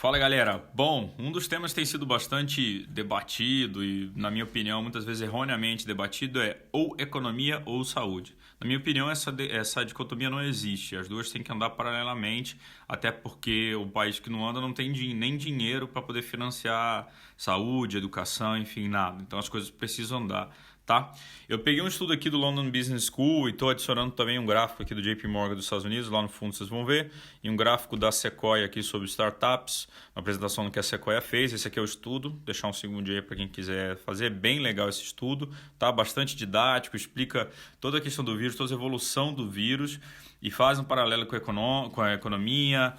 Fala galera, bom, um dos temas que tem sido bastante debatido e, na minha opinião, muitas vezes erroneamente debatido é ou economia ou saúde. Na minha opinião, essa dicotomia não existe, as duas têm que andar paralelamente, até porque o país que não anda não tem nem dinheiro para poder financiar saúde, educação, enfim, nada. Então as coisas precisam andar. Tá? Eu peguei um estudo aqui do London Business School e estou adicionando também um gráfico aqui do JP Morgan dos Estados Unidos, lá no fundo vocês vão ver, e um gráfico da Sequoia aqui sobre startups, uma apresentação do que a Sequoia fez. Esse aqui é o estudo, deixar um segundo aí para quem quiser fazer, bem legal esse estudo, tá? Bastante didático, explica toda a questão do vírus, toda a evolução do vírus e faz um paralelo com a economia,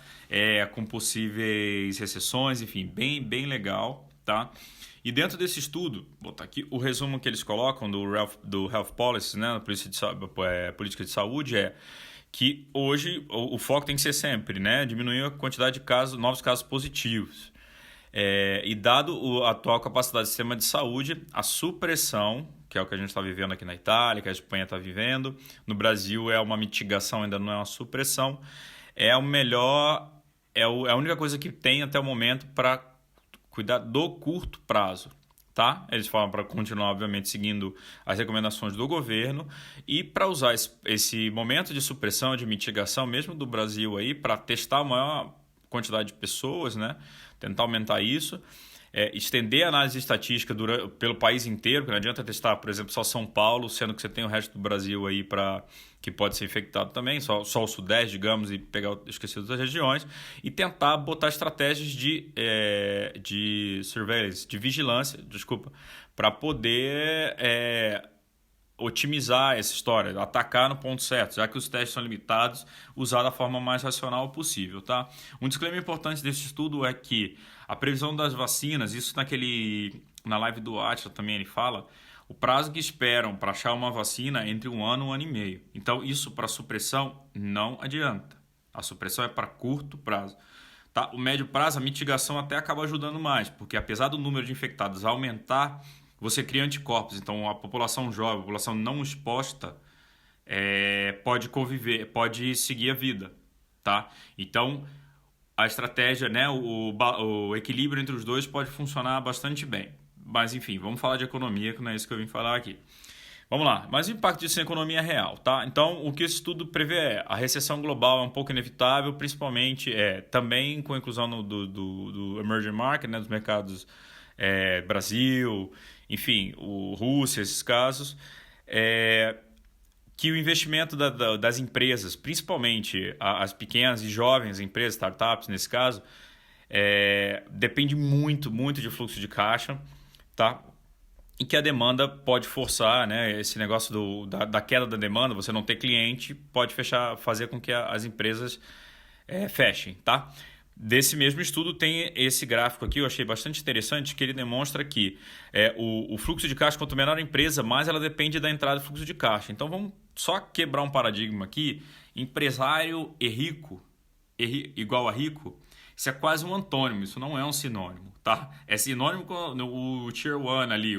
com possíveis recessões, enfim, bem legal, tá? E dentro desse estudo, vou botar aqui o resumo que eles colocam do Health Policy, né, política de saúde, é que hoje o foco tem que ser sempre, né, diminuir a quantidade de casos, novos casos positivos. E dado a atual capacidade do sistema de saúde, a supressão, que é o que a gente está vivendo aqui na Itália, que a Espanha está vivendo, no Brasil é uma mitigação, ainda não é uma supressão, é o melhor, a única coisa que tem até o momento para cuidar do curto prazo, tá? Eles falam para continuar, obviamente, seguindo as recomendações do governo e para usar esse momento de supressão, de mitigação, mesmo do Brasil aí, para testar a maior quantidade de pessoas, né? Tentar aumentar isso, estender a análise estatística pelo país inteiro, porque não adianta testar, por exemplo, só São Paulo, sendo que você tem o resto do Brasil aí que pode ser infectado também, só o Sudeste, digamos, e pegar esquecido das regiões, e tentar botar estratégias de surveillance, de vigilância, desculpa, para poder otimizar essa história, atacar no ponto certo, já que os testes são limitados, usar da forma mais racional possível, tá? Um disclaimer importante desse estudo é que a previsão das vacinas, isso na live do Atila também ele fala, o prazo que esperam para achar uma vacina é entre 1 ano e 1 ano e meio. Então isso para supressão não adianta. A supressão é para curto prazo. Tá? O médio prazo, a mitigação até acaba ajudando mais, porque apesar do número de infectados aumentar, você cria anticorpos. Então a população jovem, a população não exposta, pode conviver, pode seguir a vida. Tá? Então a estratégia, né, o equilíbrio entre os dois pode funcionar bastante bem. Mas enfim, vamos falar de economia, que não é isso que eu vim falar aqui. Vamos lá, mas o impacto disso na economia é real, tá? Então, o que esse estudo prevê a recessão global é um pouco inevitável, principalmente também com a inclusão do emerging market, né, dos mercados Brasil, enfim, Rússia, esses casos, que o investimento das empresas, principalmente as pequenas e jovens empresas, startups nesse caso, depende muito de fluxo de caixa, tá? E que a demanda pode forçar, né? Esse negócio da queda da demanda, você não ter cliente, pode fazer com que as empresas fechem, tá? Desse mesmo estudo tem esse gráfico aqui, eu achei bastante interessante, que ele demonstra que o fluxo de caixa, quanto menor a empresa, mais ela depende da entrada do fluxo de caixa. Então vamos só quebrar um paradigma aqui, empresário e rico, igual a rico, isso é quase um antônimo, isso não é um sinônimo, tá? É sinônimo com o Tier 1 ali,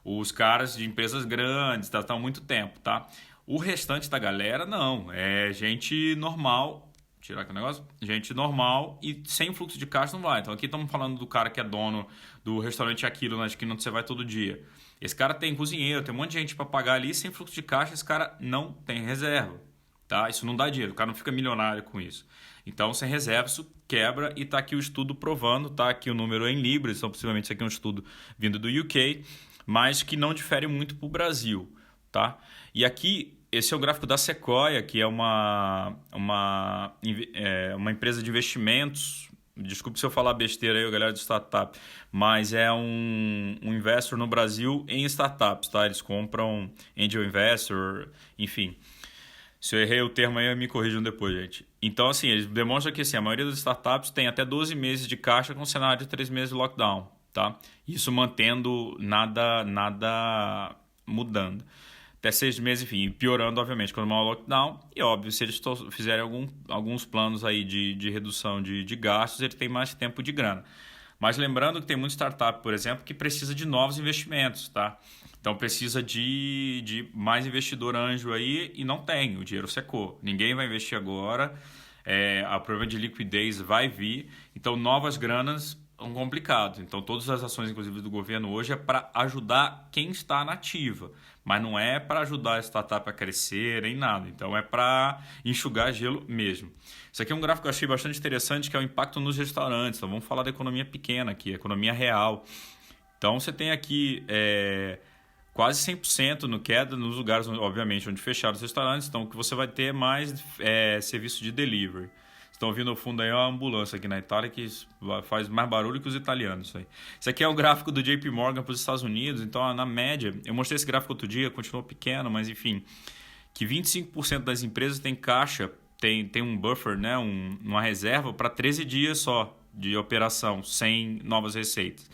os caras de empresas grandes, tá, estão há muito tempo, tá? O restante da galera, não, é gente normal, tirar aqui o negócio, gente normal e sem fluxo de caixa não vai. Então aqui estamos falando do cara que é dono do restaurante Aquilo, na esquina onde você vai todo dia. Esse cara tem cozinheiro, tem um monte de gente para pagar ali, sem fluxo de caixa esse cara não tem reserva, tá? Isso não dá dinheiro, o cara não fica milionário com isso. Então, sem reserva, isso quebra e está aqui o estudo provando, tá aqui o número em libras, então possivelmente isso aqui é um estudo vindo do UK, mas que não difere muito para o Brasil, tá? E aqui, esse é o gráfico da Sequoia, que é uma empresa de investimentos, desculpe se eu falar besteira aí, galera de startup, mas é um investor no Brasil em startups, tá? Eles compram angel investor, enfim. Se eu errei o termo aí, me corrijam depois, gente. Então, assim, eles demonstram que assim, a maioria das startups tem até 12 meses de caixa com cenário de 3 meses de lockdown, tá? Isso mantendo nada mudando. Até 6 meses, enfim, piorando, obviamente, quando há lockdown. E, óbvio, se eles fizerem alguns planos aí de redução de gastos, ele tem mais tempo de grana. Mas lembrando que tem muita startup, por exemplo, que precisa de novos investimentos, tá? Então precisa de mais investidor anjo aí e não tem, o dinheiro secou. Ninguém vai investir agora, A problema de liquidez vai vir, então novas granas são complicados. Então todas as ações, inclusive do governo hoje, é para ajudar quem está na ativa, mas não é para ajudar a startup a crescer nem nada. Então é para enxugar gelo mesmo. Isso aqui é um gráfico que eu achei bastante interessante, que é o impacto nos restaurantes. Então vamos falar da economia pequena aqui, economia real. Então você tem aqui quase 100% no queda nos lugares, obviamente, onde fecharam os restaurantes. Então o que você vai ter mais serviço de delivery. Estão ouvindo ao fundo aí uma ambulância aqui na Itália que faz mais barulho que os italianos. Isso aqui é um gráfico do JP Morgan para os Estados Unidos. Então, na média, eu mostrei esse gráfico outro dia, continuou pequeno, mas enfim, que 25% das empresas tem caixa, tem um buffer, né, uma reserva para 13 dias só de operação, sem novas receitas.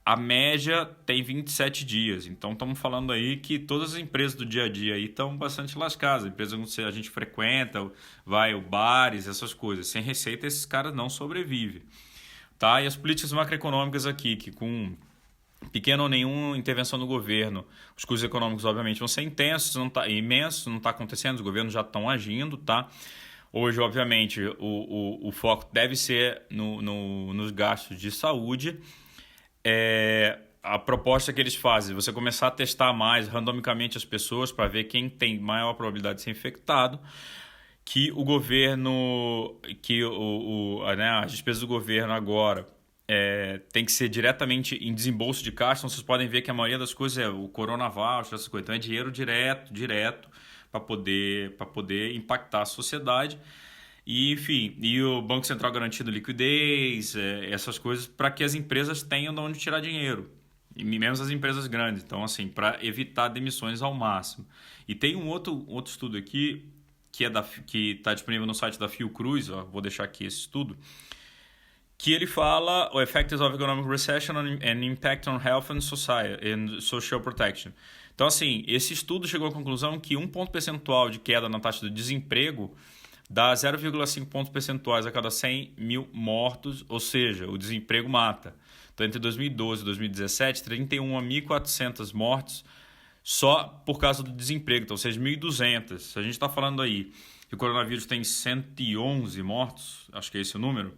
A média tem 27 dias. Então, estamos falando aí que todas as empresas do dia a dia aí estão bastante lascadas. Empresas que a gente frequenta, bares, essas coisas. Sem receita, esses caras não sobrevivem. Tá? E as políticas macroeconômicas aqui, que com pequena ou nenhuma intervenção do governo, os custos econômicos, obviamente, vão ser intensos, imensos, não está acontecendo, os governos já estão agindo, tá? Hoje, obviamente, o foco deve ser nos gastos de saúde. A proposta que eles fazem, você começar a testar mais randomicamente as pessoas para ver quem tem maior probabilidade de ser infectado, que o governo, as despesas do governo agora tem que ser diretamente em desembolso de caixa. Então vocês podem ver que a maioria das coisas é o Corona Voucher, essas coisas. Então é dinheiro direto para poder impactar a sociedade. E, enfim, o Banco Central garantindo liquidez, essas coisas, para que as empresas tenham de onde tirar dinheiro. E menos as empresas grandes. Então, assim, para evitar demissões ao máximo. E tem um outro estudo aqui, que está disponível no site da Fiocruz, vou deixar aqui esse estudo, que ele fala o Effects of Economic Recession and Impact on Health and Society and Social Protection. Então, assim, esse estudo chegou à conclusão que 1 ponto percentual de queda na taxa do desemprego dá 0,5 pontos percentuais a cada 100 mil mortos, ou seja, o desemprego mata. Então, entre 2012 e 2017, 31.400 mortes só por causa do desemprego, então 6.200. Se a gente está falando aí que o coronavírus tem 111 mortos, acho que é esse o número,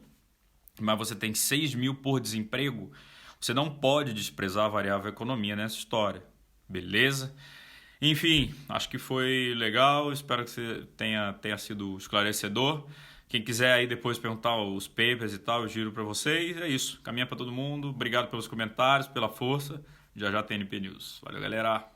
mas você tem 6 mil por desemprego, você não pode desprezar a variável economia nessa história, beleza? Enfim, acho que foi legal, espero que você tenha sido esclarecedor. Quem quiser aí depois perguntar os papers e tal, eu giro para vocês. É isso, caminha para todo mundo. Obrigado pelos comentários, pela força. Já tem NP News. Valeu, galera!